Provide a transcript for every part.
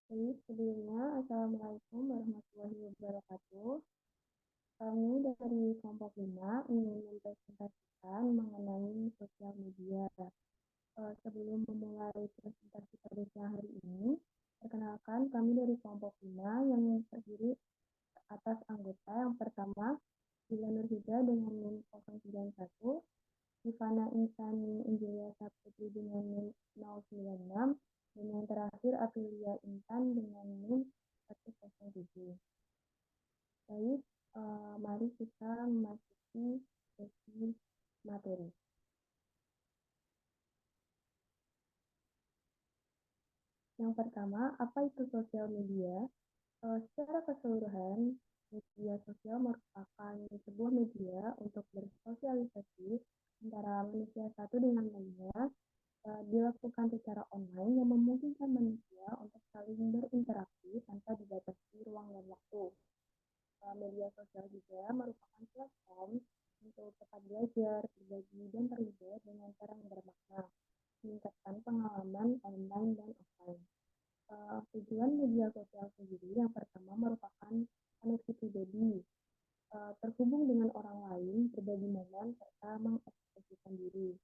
Baik, sebelumnya, Assalamualaikum warahmatullahi wabarakatuh. Kami dari kelompok 5 ingin mempresentasikan mengenai sosial media. Sebelum memulai presentasi pada siang hari ini, perkenalkan kami dari kelompok 5 yang terdiri atas anggota yang pertama, Dila Nurhida dengan NIM 091, Ivana Insani Angelia Saputri dengan NIM 096, dan yang terakhir Aprilia Intan dengan NIM 107. Baik, mari kita memasuki sesi materi. Yang pertama, apa itu sosial media? Secara keseluruhan, media sosial merupakan sebuah media untuk bersosialisasi antara manusia satu dengan lainnya, dilakukan secara online yang memungkinkan manusia untuk saling berinteraksi tanpa dibatasi ruang dan waktu. Media sosial juga merupakan platform untuk tempat belajar, berbagi, dan terlibat dengan cara yang bermakna, meningkatkan pengalaman online dan offline. Tujuan media sosial sendiri yang pertama merupakan koneksi pribadi, terhubung dengan orang lain, berbagi momen, serta mengekspresikan diri.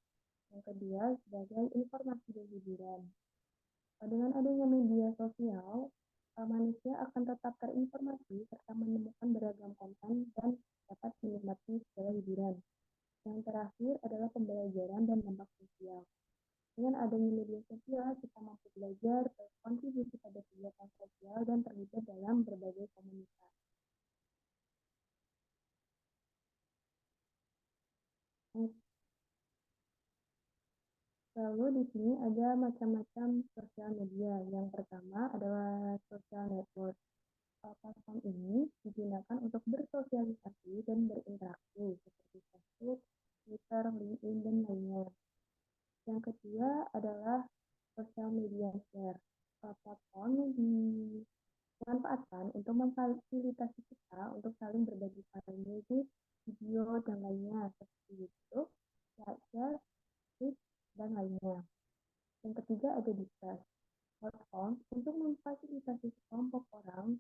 Yang kedua, sebagai informasi dan hiburan. Dengan adanya media sosial, manusia akan tetap terinformasi serta menemukan beragam konten dan dapat menikmati segala hiburan. Yang terakhir adalah pembelajaran dan dampak sosial. Dengan adanya media sosial, kita mampu belajar, berkontribusi pada kegiatan sosial, dan terlibat dalam berbagai komunitas. Lalu di sini ada macam-macam sosial media. Yang pertama adalah social network. Platform ini digunakan untuk bersosialisasi dan berinteraksi seperti Facebook, Twitter, LinkedIn, dan lainnya. Yang kedua adalah social media share. Platform yang dimanfaatkan untuk memfasilitasi kita untuk saling berbagi file musik, video, dan lainnya seperti YouTube, Slideshare, Twitch, dan lainnya. Yang ketiga ada discuss. Platform untuk memfasilitasi sekelompok orang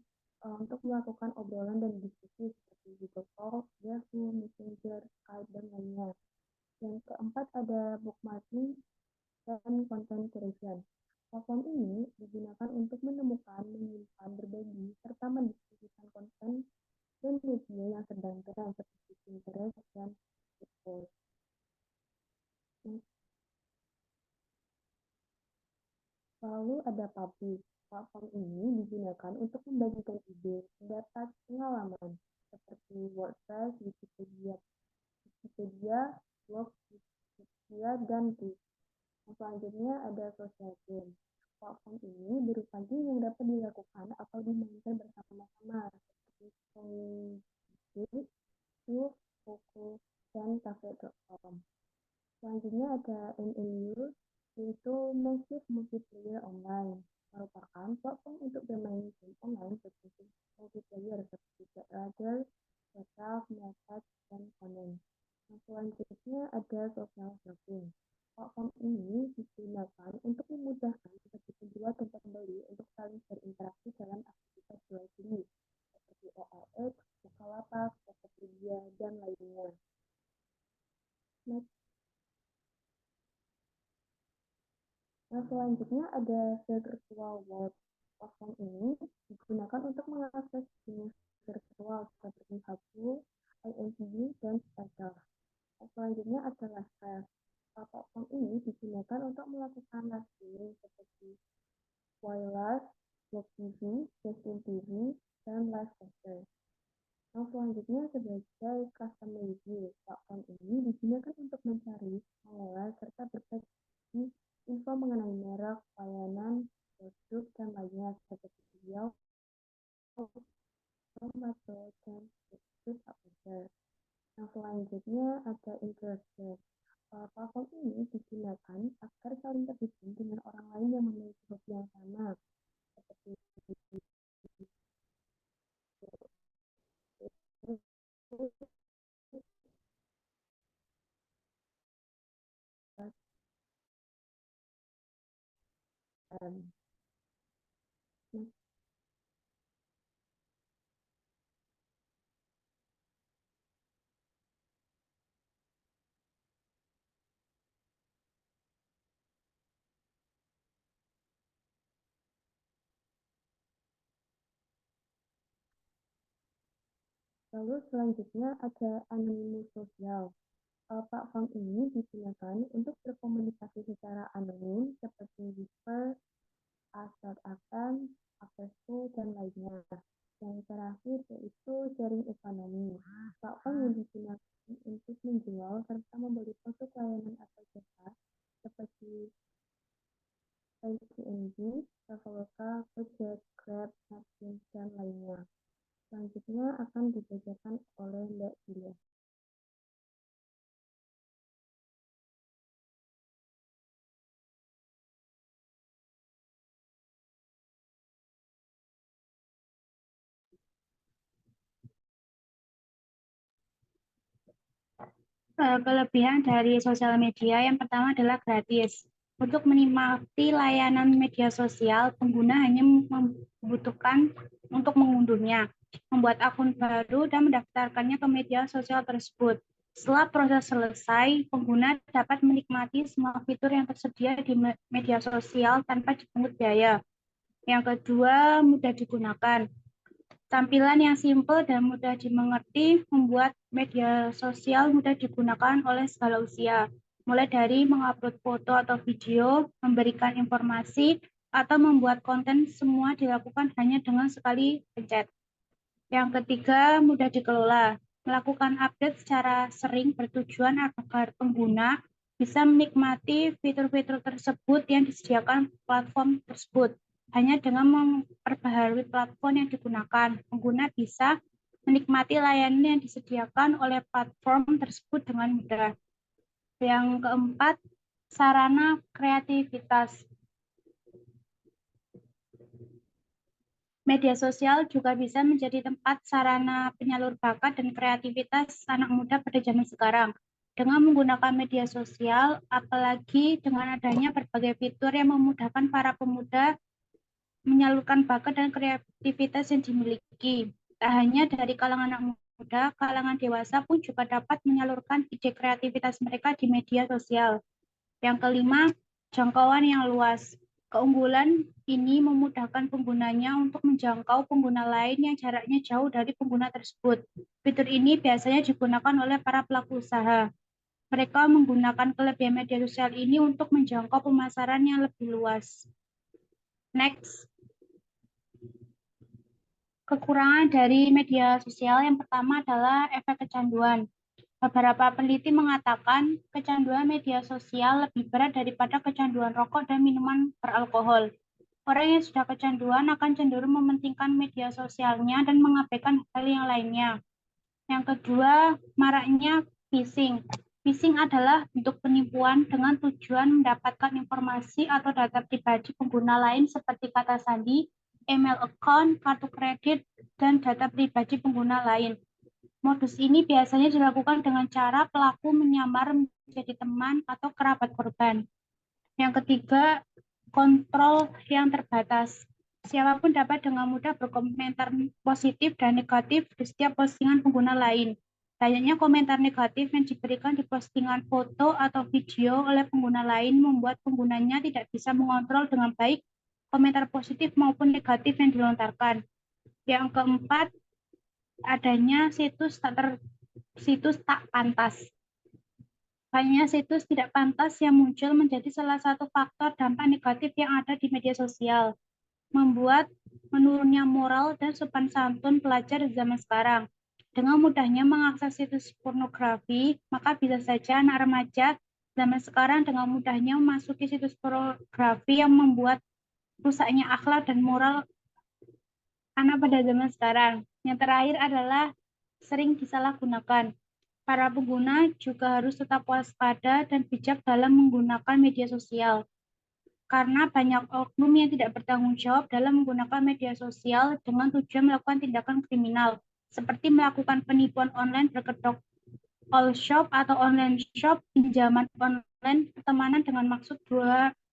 untuk melakukan obrolan dan diskusi seperti Google Talk, Yahoo, Messenger, Skype, dan lainnya. Yang keempat ada bookmarking dan content creation. Platform ini digunakan untuk menemukan, menyimpan, berbagi, serta mendiskusikan konten dan media yang sedang tren seperti Pinterest dan TikTok. Lalu ada publik. Platform ini digunakan untuk membagikan ide, pendapat, pengalaman, seperti WordPress, Wikipedia, blog, Wikipedia, dan Tweet. Selanjutnya ada social game. Platform ini berupa game yang dapat dilakukan atau dimainkan bersama-sama, seperti Sony, Cube, Poco, dan Cafe.com. Selanjutnya ada MMU, yaitu Massive Multiplayer Online, merupakan platform untuk bermain game online berbasis multiplayer seperti The Elder, WhatsApp, Message, dan Conan. Selanjutnya ada social shopping. Platform ini digunakan untuk memudahkan bagi penjual dan pembeli untuk saling berinteraksi dalam aktivitas jual beli seperti OLX, Bukalapak, Tokopedia, dan lainnya. Selanjutnya ada virtual world. Platform ini digunakan untuk mengakses dunia virtual seperti Habu, IMDb, dan Spectre. Selanjutnya ada live. Platform ini digunakan untuk melakukan live streaming seperti Wireless, Blog TV, Justin TV, dan Livecaster. Selanjutnya sebagai customer review. Platform ini digunakan untuk mencari, mengolah, serta berbagi info mengenai merek, layanan, produk, dan lainnya seperti video, tomato, dan food advisor. Selanjutnya ada interaction. Platform ini digunakan agar saling terhubung dengan orang lain yang memiliki hobi yang sama, seperti Lalu selanjutnya ada anonimus sosial. Platform ini digunakan untuk berkomunikasi secara anonim seperti Whisper, Ask.fm, Akesko, dan lainnya. Yang terakhir yaitu sharing ekonomi. Platform yang digunakan untuk menjual serta membeli produk layanan atau jasa seperti Airbnb, Traveloka, Gojek, Grab, Netflix, dan lainnya. Selanjutnya akan dibacakan oleh Mbak Julia. Kelebihan dari sosial media yang pertama adalah gratis. Untuk menikmati layanan media sosial, pengguna hanya membutuhkan untuk mengunduhnya, membuat akun baru, dan mendaftarkannya ke media sosial tersebut. Setelah proses selesai, pengguna dapat menikmati semua fitur yang tersedia di media sosial tanpa dipungut biaya. Yang kedua, mudah digunakan. Tampilan yang simpel dan mudah dimengerti membuat media sosial mudah digunakan oleh segala usia, mulai dari mengupload foto atau video, memberikan informasi, atau membuat konten, semua dilakukan hanya dengan sekali pencet. Yang ketiga, mudah dikelola. Melakukan update secara sering bertujuan agar pengguna bisa menikmati fitur-fitur tersebut yang disediakan platform tersebut. Hanya dengan memperbaharui platform yang digunakan, pengguna bisa menikmati layanan yang disediakan oleh platform tersebut dengan mudah. Yang keempat, sarana kreativitas. Media sosial juga bisa menjadi tempat sarana penyalur bakat dan kreativitas anak muda pada zaman sekarang. Dengan menggunakan media sosial, apalagi dengan adanya berbagai fitur yang memudahkan para pemuda menyalurkan bakat dan kreativitas yang dimiliki. Tak hanya dari kalangan anak muda, kalangan dewasa pun juga dapat menyalurkan ide kreativitas mereka di media sosial. Yang kelima, jangkauan yang luas. Keunggulan ini memudahkan penggunanya untuk menjangkau pengguna lain yang jaraknya jauh dari pengguna tersebut. Fitur ini biasanya digunakan oleh para pelaku usaha. Mereka menggunakan kelebihan media sosial ini untuk menjangkau pemasaran yang lebih luas. Next. Kekurangan dari media sosial yang pertama adalah efek kecanduan. Beberapa peneliti mengatakan kecanduan media sosial lebih berat daripada kecanduan rokok dan minuman beralkohol. Orang yang sudah kecanduan akan cenderung mementingkan media sosialnya dan mengabaikan hal yang lainnya. Yang kedua, maraknya phishing. Phishing adalah bentuk penipuan dengan tujuan mendapatkan informasi atau data pribadi pengguna lain seperti kata sandi, email account, kartu kredit, dan data pribadi pengguna lain. Modus ini biasanya dilakukan dengan cara pelaku menyamar menjadi teman atau kerabat korban. Yang ketiga, kontrol yang terbatas. Siapapun dapat dengan mudah berkomentar positif dan negatif di setiap postingan pengguna lain. Banyaknya komentar negatif yang diberikan di postingan foto atau video oleh pengguna lain membuat penggunanya tidak bisa mengontrol dengan baik komentar positif maupun negatif yang dilontarkan. Yang keempat, adanya situs tak pantas. Banyak situs tidak pantas yang muncul menjadi salah satu faktor dampak negatif yang ada di media sosial, membuat menurunnya moral dan sopan santun pelajar di zaman sekarang. Dengan mudahnya mengakses situs pornografi, maka bisa saja anak remaja zaman sekarang dengan mudahnya memasuki situs pornografi yang membuat rusaknya akhlak dan moral anak pada zaman sekarang. Yang terakhir adalah sering disalahgunakan. Para pengguna juga harus tetap waspada dan bijak dalam menggunakan media sosial. Karena banyak oknum yang tidak bertanggung jawab dalam menggunakan media sosial dengan tujuan melakukan tindakan kriminal, seperti melakukan penipuan online berkedok all shop atau online shop, pinjaman online, pertemanan dengan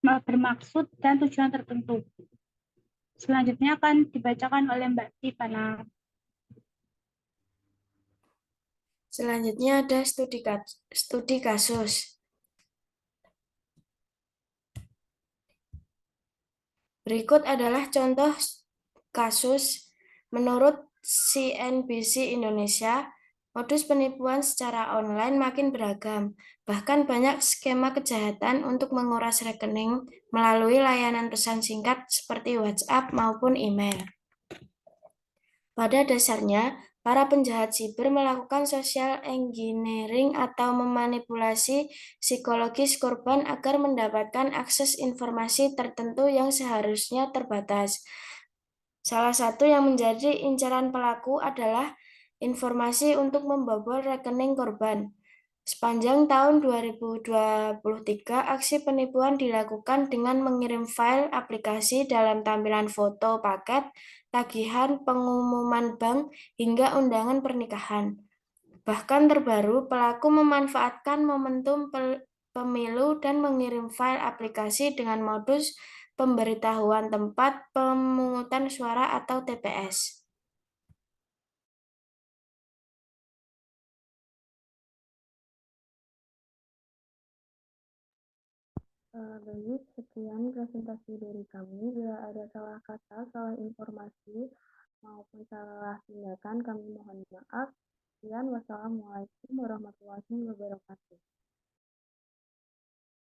bermaksud dan tujuan tertentu. Selanjutnya akan dibacakan oleh Mbak Tivana. Selanjutnya ada studi kasus. Berikut adalah contoh kasus menurut CNBC Indonesia, modus penipuan secara online makin beragam. Bahkan banyak skema kejahatan untuk menguras rekening melalui layanan pesan singkat seperti WhatsApp maupun email. Pada dasarnya, para penjahat siber melakukan social engineering atau memanipulasi psikologis korban agar mendapatkan akses informasi tertentu yang seharusnya terbatas. Salah satu yang menjadi incaran pelaku adalah informasi untuk membobol rekening korban. Sepanjang tahun 2023, aksi penipuan dilakukan dengan mengirim file aplikasi dalam tampilan foto paket, tagihan, pengumuman bank, hingga undangan pernikahan. Bahkan terbaru, pelaku memanfaatkan momentum pemilu dan mengirim file aplikasi dengan modus pemberitahuan tempat pemungutan suara atau TPS. Baik, sekian presentasi dari kami. Bila ada salah kata, salah informasi, maupun salah tindakan, kami mohon maaf. Sekian, wassalamualaikum warahmatullahi wabarakatuh.